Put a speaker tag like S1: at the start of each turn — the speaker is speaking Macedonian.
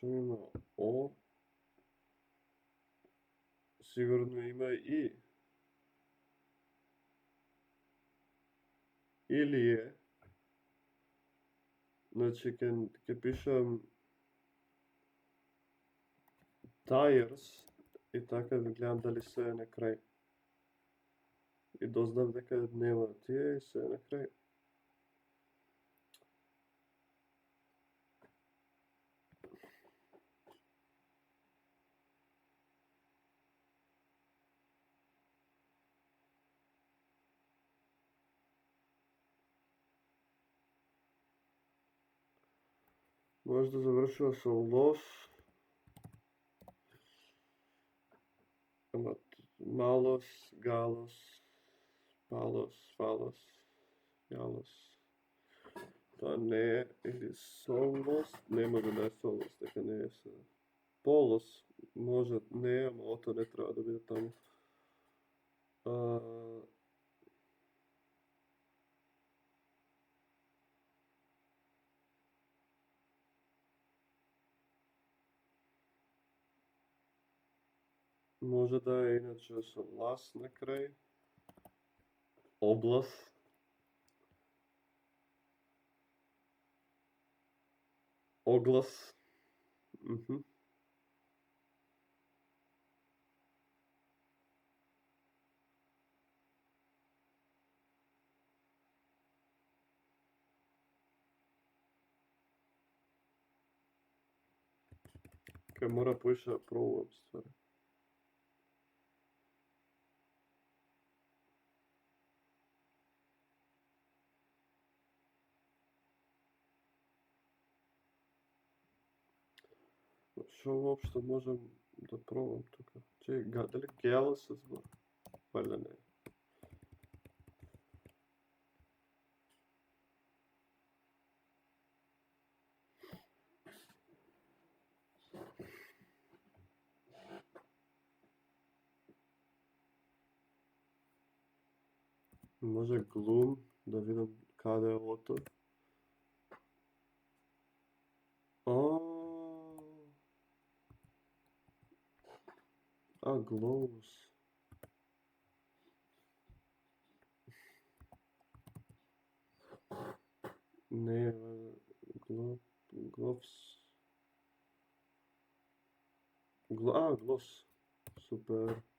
S1: Што има О? Сигурно има И. Или е. Значи, ќе пишам tires и така да гледам дали се е на крај. И дознав дека нема тие и се е на крај. Може да завршува со лос, ама малос, галос, палос, фалос, јалос. Тоа не е, или солос, не може да е солос, дека не е со... Полос, може, не е, ама ото не треба да биде таму. Може да е иначе со лас на крај. Облас. Оглас. Кај мора поише да пробувам ствари. Што воопшто можам да пробам тука? Дали гело се збор? Валја не. Може глум, да видам каде е ото. Глоус. Не, гловс. Глос. Супер.